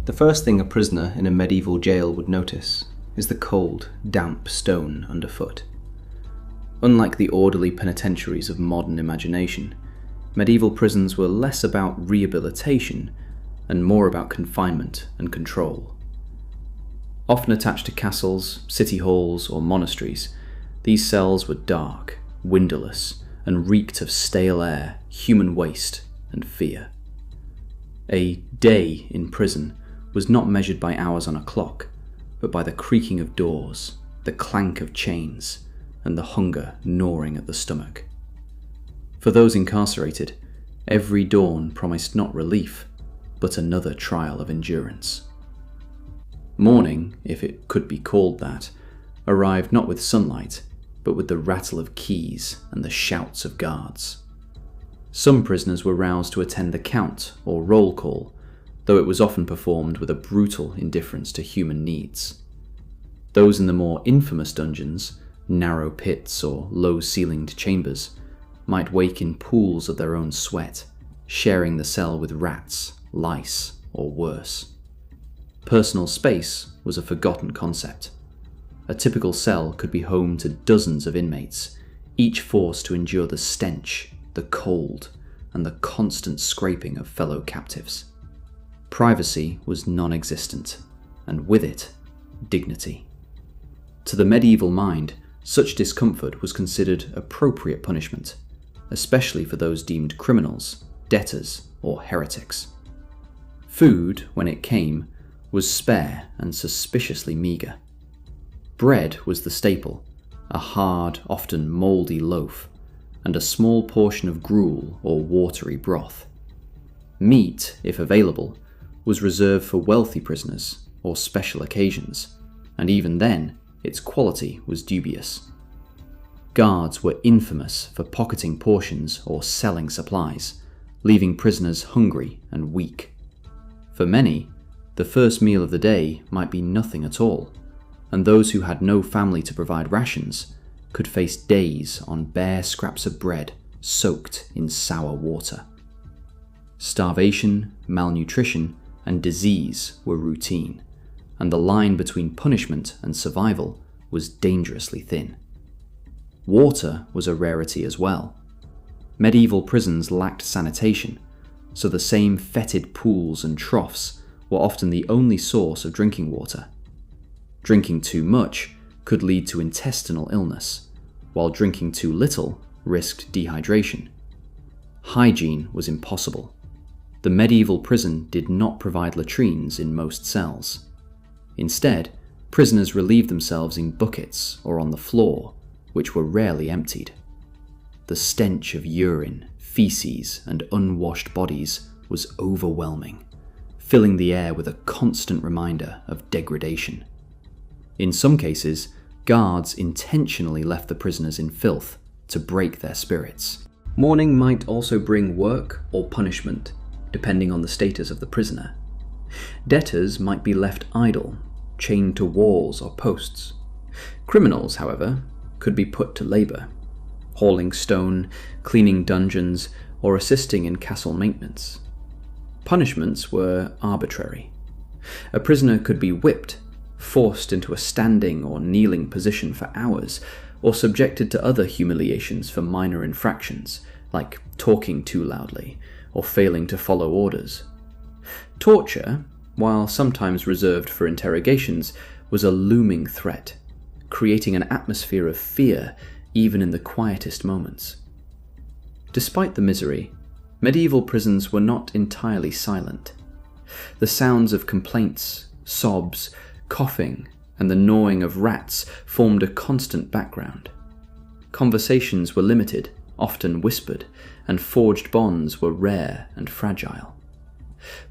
The first thing a prisoner in a medieval jail would notice is the cold, damp stone underfoot. Unlike the orderly penitentiaries of modern imagination, medieval prisons were less about rehabilitation and more about confinement and control. Often attached to castles, city halls, or monasteries, these cells were dark, windowless, and reeked of stale air, human waste, and fear. A day in prison was not measured by hours on a clock, but by the creaking of doors, the clank of chains, and the hunger gnawing at the stomach. For those incarcerated, every dawn promised not relief, but another trial of endurance. Morning, if it could be called that, arrived not with sunlight, but with the rattle of keys and the shouts of guards. Some prisoners were roused to attend the count or roll call, though it was often performed with a brutal indifference to human needs. Those in the more infamous dungeons, narrow pits or low-ceilinged chambers, might wake in pools of their own sweat, sharing the cell with rats, lice, or worse. Personal space was a forgotten concept. A typical cell could be home to dozens of inmates, each forced to endure the stench, the cold, and the constant scraping of fellow captives. Privacy was non-existent, and with it, dignity. To the medieval mind, such discomfort was considered appropriate punishment, especially for those deemed criminals, debtors, or heretics. Food, when it came, was spare and suspiciously meagre. Bread was the staple, a hard, often mouldy loaf, and a small portion of gruel or watery broth. Meat, if available, was reserved for wealthy prisoners or special occasions, and even then, its quality was dubious. Guards were infamous for pocketing portions or selling supplies, leaving prisoners hungry and weak. For many, the first meal of the day might be nothing at all, and those who had no family to provide rations could face days on bare scraps of bread soaked in sour water. Starvation, malnutrition, and disease were routine, and the line between punishment and survival was dangerously thin. Water was a rarity as well. Medieval prisons lacked sanitation, so the same fetid pools and troughs were often the only source of drinking water. Drinking too much could lead to intestinal illness, while drinking too little risked dehydration. Hygiene was impossible. The medieval prison did not provide latrines in most cells. Instead, prisoners relieved themselves in buckets or on the floor, which were rarely emptied. The stench of urine, feces, and unwashed bodies was overwhelming, filling the air with a constant reminder of degradation. In some cases, guards intentionally left the prisoners in filth to break their spirits. Mourning might also bring work or punishment, depending on the status of the prisoner. Debtors might be left idle, chained to walls or posts. Criminals, however, could be put to labour, hauling stone, cleaning dungeons, or assisting in castle maintenance. Punishments were arbitrary. A prisoner could be whipped, forced into a standing or kneeling position for hours, or subjected to other humiliations for minor infractions, like talking too loudly or failing to follow orders. Torture, while sometimes reserved for interrogations, was a looming threat, creating an atmosphere of fear even in the quietest moments. Despite the misery, medieval prisons were not entirely silent. The sounds of complaints, sobs, coughing, and the gnawing of rats formed a constant background. Conversations were limited, often whispered, and forged bonds were rare and fragile.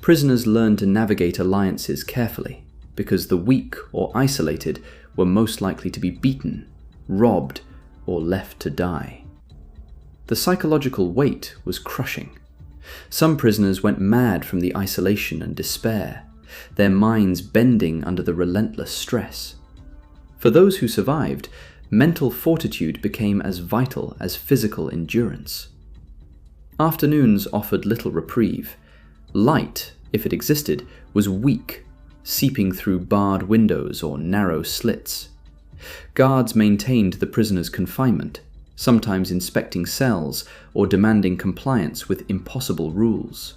Prisoners learned to navigate alliances carefully, because the weak or isolated were most likely to be beaten, robbed, or left to die. The psychological weight was crushing. Some prisoners went mad from the isolation and despair, their minds bending under the relentless stress. For those who survived, mental fortitude became as vital as physical endurance. Afternoons offered little reprieve. Light, if it existed, was weak seeping through barred windows or narrow slits. Guards maintained the prisoners' confinement, sometimes inspecting cells or demanding compliance with impossible rules.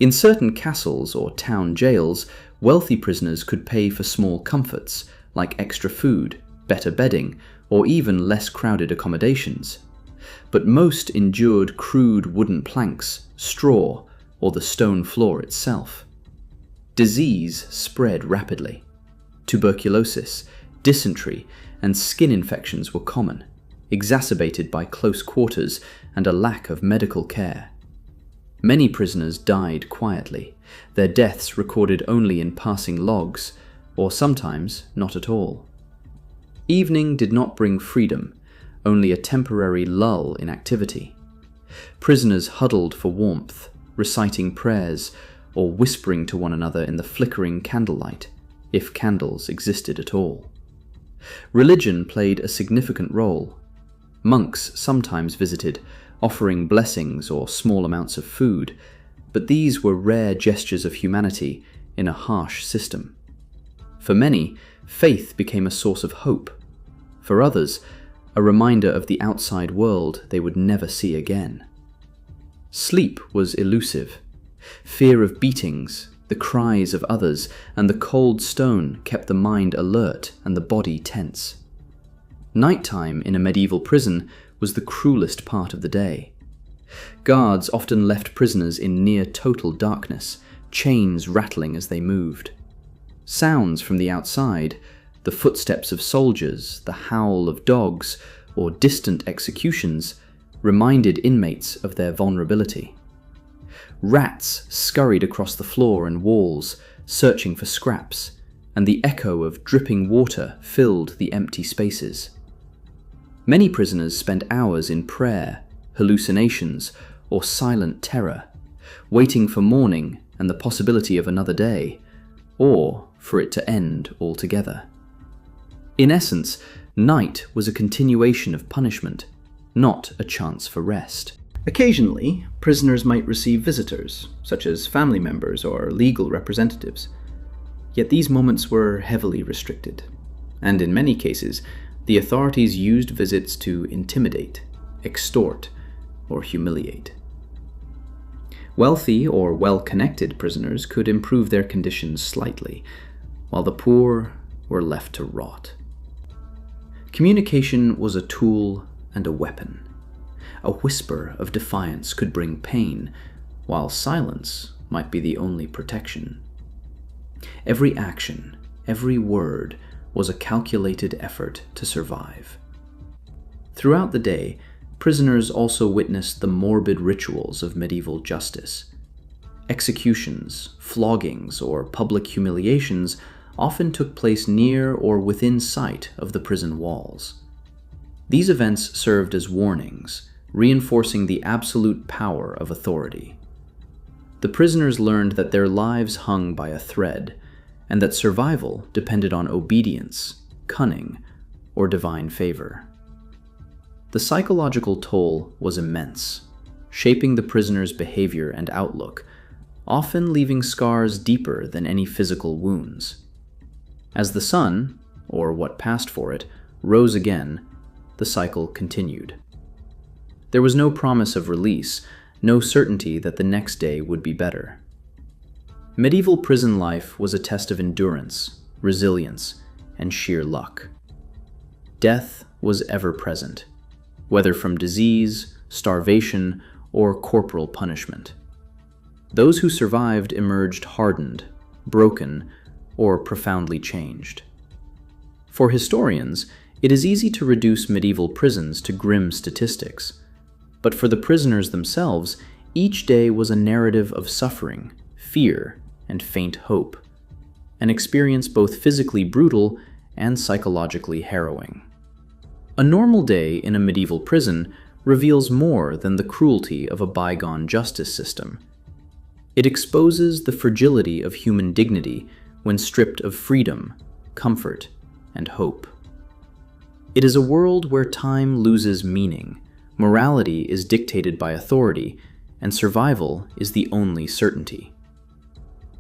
In certain castles or town jails, wealthy prisoners could pay for small comforts like extra food, better bedding, or even less crowded accommodations. But most endured crude wooden planks, straw, or the stone floor itself. Disease spread rapidly. Tuberculosis, dysentery, and skin infections were common, exacerbated by close quarters and a lack of medical care. Many prisoners died quietly, their deaths recorded only in passing logs, or sometimes not at all. Evening did not bring freedom, only a temporary lull in activity. Prisoners huddled for warmth, reciting prayers, or whispering to one another in the flickering candlelight, if candles existed at all. Religion played a significant role. Monks sometimes visited, offering blessings or small amounts of food, but these were rare gestures of humanity in a harsh system. For many, faith became a source of hope. For others, a reminder of the outside world they would never see again. Sleep was elusive. Fear of beatings, the cries of others, and the cold stone kept the mind alert and the body tense. Nighttime in a medieval prison was the cruelest part of the day. Guards often left prisoners in near total darkness, chains rattling as they moved. Sounds from the outside, the footsteps of soldiers, the howl of dogs, or distant executions, reminded inmates of their vulnerability. Rats scurried across the floor and walls, searching for scraps, and the echo of dripping water filled the empty spaces. Many prisoners spent hours in prayer, hallucinations, or silent terror, waiting for morning and the possibility of another day, or for it to end altogether. In essence, night was a continuation of punishment, not a chance for rest. Occasionally, prisoners might receive visitors, such as family members or legal representatives. Yet these moments were heavily restricted, and in many cases, the authorities used visits to intimidate, extort, or humiliate. Wealthy or well-connected prisoners could improve their conditions slightly, while the poor were left to rot. Communication was a tool and a weapon. A whisper of defiance could bring pain, while silence might be the only protection. Every action, every word, was a calculated effort to survive. Throughout the day, prisoners also witnessed the morbid rituals of medieval justice. Executions, floggings, or public humiliations often took place near or within sight of the prison walls. These events served as warnings, reinforcing the absolute power of authority. The prisoners learned that their lives hung by a thread, and that survival depended on obedience, cunning, or divine favor. The psychological toll was immense, shaping the prisoners' behavior and outlook, often leaving scars deeper than any physical wounds. As the sun, or what passed for it, rose again, the cycle continued. There was no promise of release, no certainty that the next day would be better. Medieval prison life was a test of endurance, resilience, and sheer luck. Death was ever present, whether from disease, starvation, or corporal punishment. Those who survived emerged hardened, broken, or profoundly changed. For historians, it is easy to reduce medieval prisons to grim statistics, but for the prisoners themselves, each day was a narrative of suffering, fear, and faint hope, an experience both physically brutal and psychologically harrowing. A normal day in a medieval prison reveals more than the cruelty of a bygone justice system. It exposes the fragility of human dignity when stripped of freedom, comfort, and hope. It is a world where time loses meaning, morality is dictated by authority, and survival is the only certainty.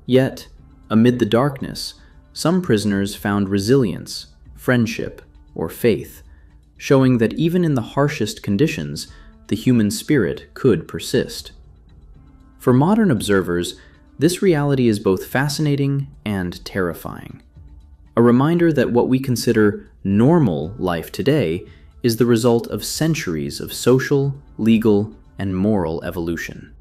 Yet, Amid the darkness, some prisoners found resilience, friendship, or faith, showing that even in the harshest conditions, the human spirit could persist. For modern observers, this reality is both fascinating and terrifying. A reminder that what we consider normal life today is the result of centuries of social, legal, and moral evolution.